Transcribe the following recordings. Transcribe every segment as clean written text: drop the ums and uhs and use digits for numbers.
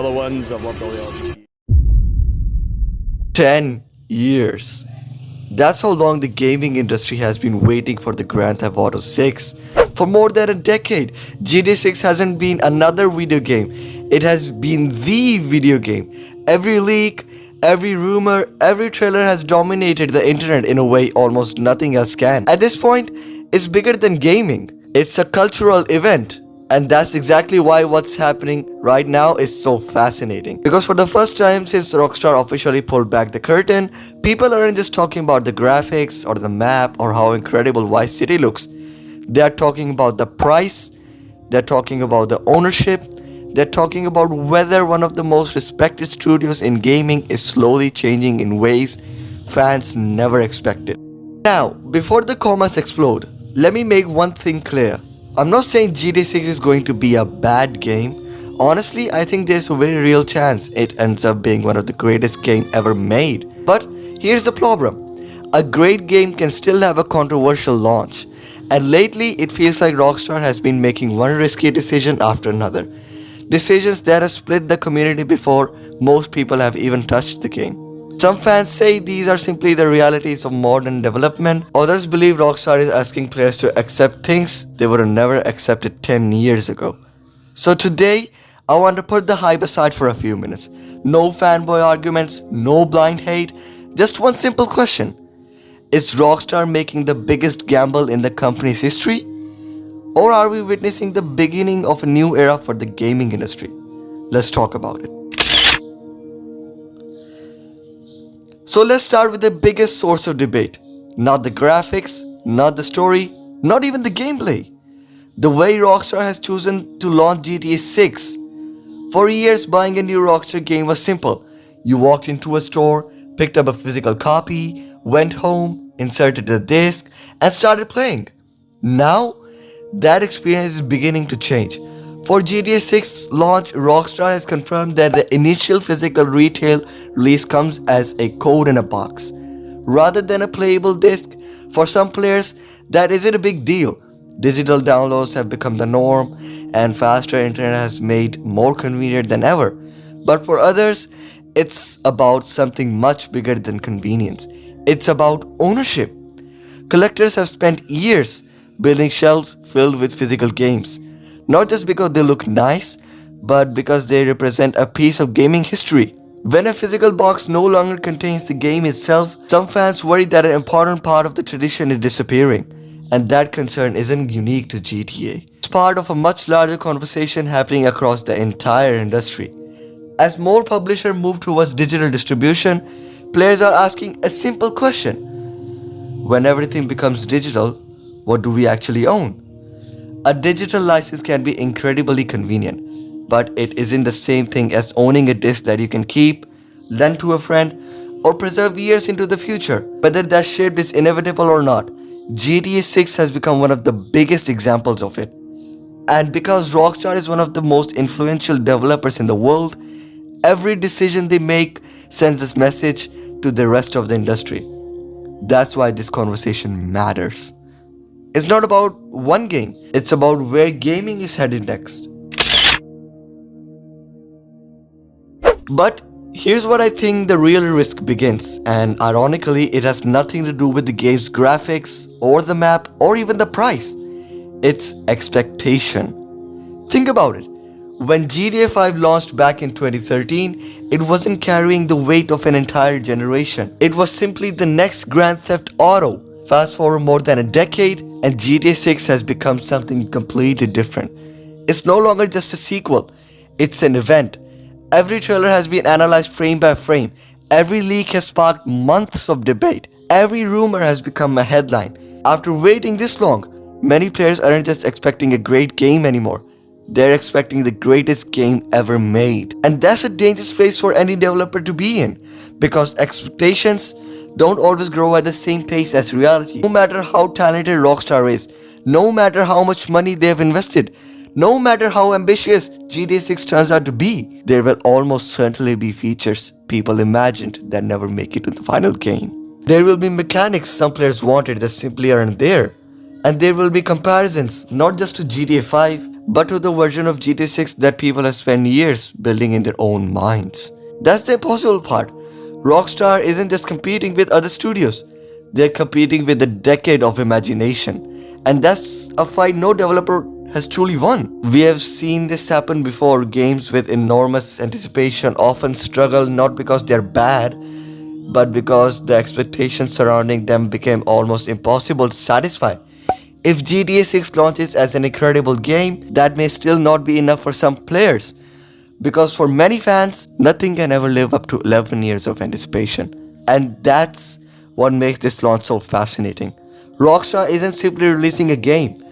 fellow ones. I've loved all the LGBT. 10 years. That's how long the gaming industry has been waiting for the Grand Theft Auto 6. For more than a decade, GTA 6 hasn't been another video game. It has been the video game. Every leak, every rumor, every trailer has dominated the internet in a way almost nothing else can. At this point, it's bigger than gaming. It's a cultural event. And that's exactly why what's happening right now is so fascinating. Because for the first time since Rockstar officially pulled back the curtain, people aren't just talking about the graphics or the map or how incredible Vice City looks. They're talking about the price, they're talking about the ownership, they're talking about whether one of the most respected studios in gaming is slowly changing in ways fans never expected. Now, before the comments explode, let me make one thing clear. I'm not saying GTA 6 is going to be a bad game. Honestly, I think there's a very real chance it ends up being one of the greatest games ever made. But here's the problem. A great game can still have a controversial launch. And lately, it feels like Rockstar has been making one risky decision after another. Decisions that have split the community before most people have even touched the game. Some fans say these are simply the realities of modern development. Others believe Rockstar is asking players to accept things they would have never accepted 10 years ago. So today, I want to put the hype aside for a few minutes. No fanboy arguments, no blind hate, just one simple question. Is Rockstar making the biggest gamble in the company's history? Or are we witnessing the beginning of a new era for the gaming industry? Let's talk about it. So let's start with the biggest source of debate. Not the graphics, not the story, not even the gameplay. The way Rockstar has chosen to launch GTA 6. For years, buying a new Rockstar game was simple. You walked into a store, picked up a physical copy, went home, inserted the disc, and started playing. Now, that experience is beginning to change. For GTA 6 launch, Rockstar has confirmed that the initial physical retail release comes as a code in a box. Rather than a playable disc, for some players, that isn't a big deal. Digital downloads have become the norm, and faster internet has made more convenient than ever. But for others, it's about something much bigger than convenience. It's about ownership. Collectors have spent years building shelves filled with physical games. Not just because they look nice, but because they represent a piece of gaming history. When a physical box no longer contains the game itself, some fans worry that an important part of the tradition is disappearing. And that concern isn't unique to GTA. It's part of a much larger conversation happening across the entire industry. As more publishers move towards digital distribution, players are asking a simple question. When everything becomes digital, what do we actually own? A digital license can be incredibly convenient, but it isn't the same thing as owning a disc that you can keep, lend to a friend, or preserve years into the future. Whether that shift is inevitable or not, GTA 6 has become one of the biggest examples of it. And because Rockstar is one of the most influential developers in the world, every decision they make sends this message to the rest of the industry. That's why this conversation matters. It's not about one game, it's about where gaming is headed next. But here's what I think the real risk begins, and ironically, it has nothing to do with the game's graphics, or the map, or even the price. It's expectation. Think about it. When GTA 5 launched back in 2013, it wasn't carrying the weight of an entire generation. It was simply the next Grand Theft Auto. Fast forward more than a decade, and GTA 6 has become something completely different. It's no longer just a sequel, it's an event. Every trailer has been analyzed frame by frame. Every leak has sparked months of debate. Every rumor has become a headline. After waiting this long, many players aren't just expecting a great game anymore. They're expecting the greatest game ever made. And that's a dangerous place for any developer to be in, because expectations don't always grow at the same pace as reality. No matter how talented Rockstar is, no matter how much money they have invested, no matter how ambitious GTA 6 turns out to be, there will almost certainly be features people imagined that never make it to the final game. There will be mechanics some players wanted that simply aren't there. And there will be comparisons not just to GTA 5 but to the version of GTA 6 that people have spent years building in their own minds. That's the impossible part. Rockstar isn't just competing with other studios, they're competing with a decade of imagination. And that's a fight no developer has truly won. We have seen this happen before. Games with enormous anticipation often struggle not because they're bad, but because the expectations surrounding them became almost impossible to satisfy. If GTA 6 launches as an incredible game, that may still not be enough for some players, because for many fans, nothing can ever live up to 11 years of anticipation. And that's what makes this launch so fascinating. Rockstar isn't simply releasing a game,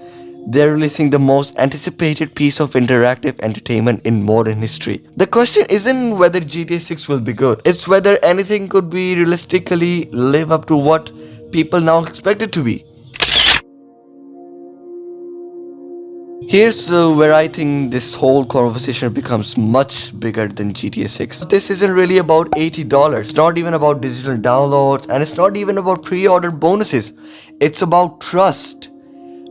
they're releasing the most anticipated piece of interactive entertainment in modern history. The question isn't whether GTA 6 will be good, it's whether anything could be realistically live up to what people now expect it to be. Here's where I think this whole conversation becomes much bigger than GTA 6. This isn't really about $80, it's not even about digital downloads, and it's not even about pre-order bonuses. It's about trust.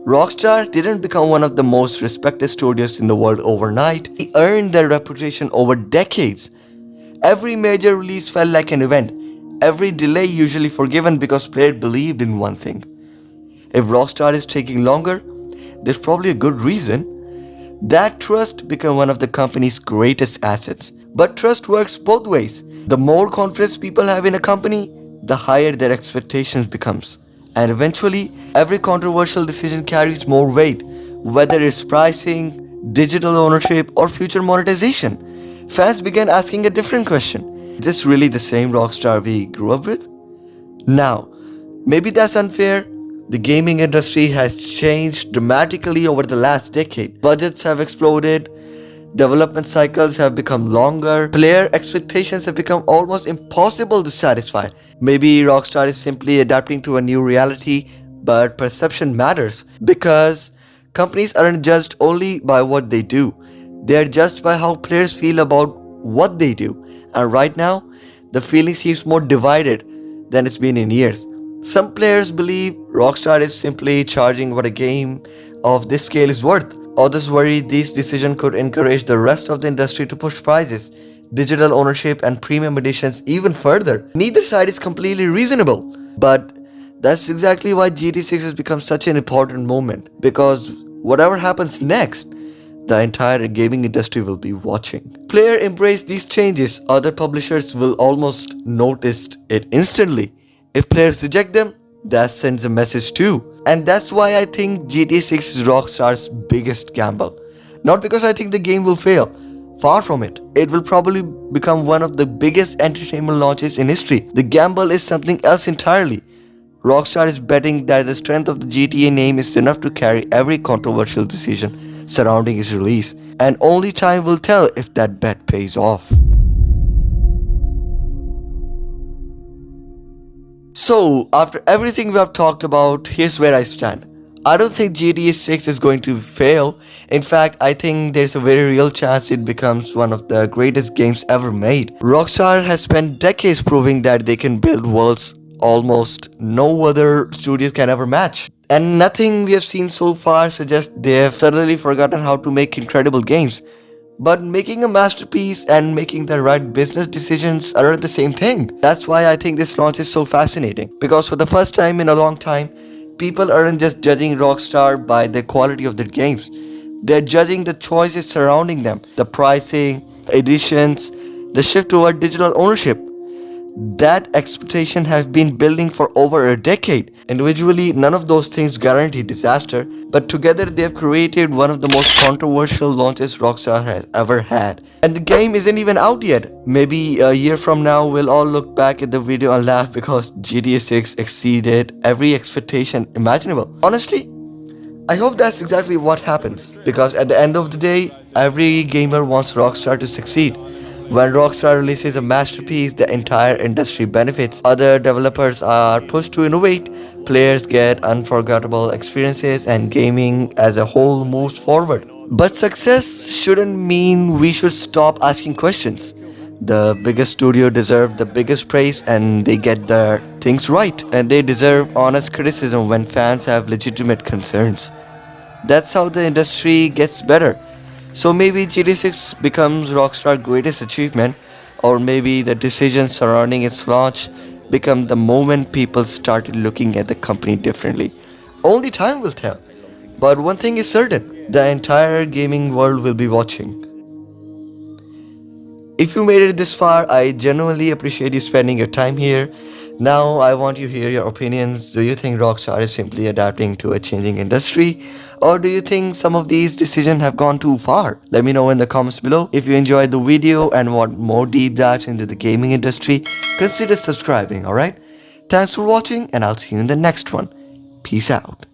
Rockstar didn't become one of the most respected studios in the world overnight. They earned their reputation over decades. Every major release felt like an event. Every delay usually forgiven because players believed in one thing. If Rockstar is taking longer, there's probably a good reason. That trust became one of the company's greatest assets. But trust works both ways. The more confidence people have in a company, the higher their expectations becomes. And eventually, every controversial decision carries more weight, whether it's pricing, digital ownership, or future monetization. Fans began asking a different question. Is this really the same Rockstar we grew up with? Now, maybe that's unfair. The gaming industry has changed dramatically over the last decade. Budgets have exploded, development cycles have become longer, player expectations have become almost impossible to satisfy. Maybe Rockstar is simply adapting to a new reality, but perception matters because companies aren't judged only by what they do. They are judged by how players feel about what they do. And right now, the feeling seems more divided than it's been in years. Some players believe Rockstar is simply charging what a game of this scale is worth. Others worry this decision could encourage the rest of the industry to push prices, digital ownership, and premium editions even further. Neither side is completely reasonable, but that's exactly why GTA 6 has become such an important moment, because whatever happens next, the entire gaming industry will be watching. Players embrace these changes, other publishers will almost notice it instantly. If players reject them, that sends a message too. And that's why I think GTA 6 is Rockstar's biggest gamble. Not because I think the game will fail. Far from it. It will probably become one of the biggest entertainment launches in history. The gamble is something else entirely. Rockstar is betting that the strength of the GTA name is enough to carry every controversial decision surrounding its release. And only time will tell if that bet pays off. So, after everything we have talked about, here's where I stand. I don't think GTA 6 is going to fail. In fact, I think there's a very real chance it becomes one of the greatest games ever made. Rockstar has spent decades proving that they can build worlds almost no other studio can ever match. And nothing we have seen so far suggests they have suddenly forgotten how to make incredible games. But making a masterpiece and making the right business decisions aren't the same thing. That's why I think this launch is so fascinating. Because for the first time in a long time, people aren't just judging Rockstar by the quality of their games. They're judging the choices surrounding them. The pricing, editions, the shift toward digital ownership. That expectation has been building for over a decade. Individually, none of those things guarantee disaster, but together they have created one of the most controversial launches Rockstar has ever had. And the game isn't even out yet. Maybe a year from now, we'll all look back at the video and laugh because GTA 6 exceeded every expectation imaginable. Honestly, I hope that's exactly what happens, because at the end of the day, every gamer wants Rockstar to succeed. When Rockstar releases a masterpiece, the entire industry benefits. Other developers are pushed to innovate, players get unforgettable experiences, and gaming as a whole moves forward. But success shouldn't mean we should stop asking questions. The biggest studio deserves the biggest praise and they get their things right. And they deserve honest criticism when fans have legitimate concerns. That's how the industry gets better. So maybe GTA 6 becomes Rockstar's greatest achievement, or maybe the decisions surrounding its launch become the moment people started looking at the company differently. Only time will tell. But one thing is certain, the entire gaming world will be watching. If you made it this far, I genuinely appreciate you spending your time here. Now, I want you to hear your opinions. Do you think Rockstar is simply adapting to a changing industry? Or do you think some of these decisions have gone too far? Let me know in the comments below. If you enjoyed the video and want more deep dives into the gaming industry, consider subscribing, alright? Thanks for watching, and I'll see you in the next one. Peace out.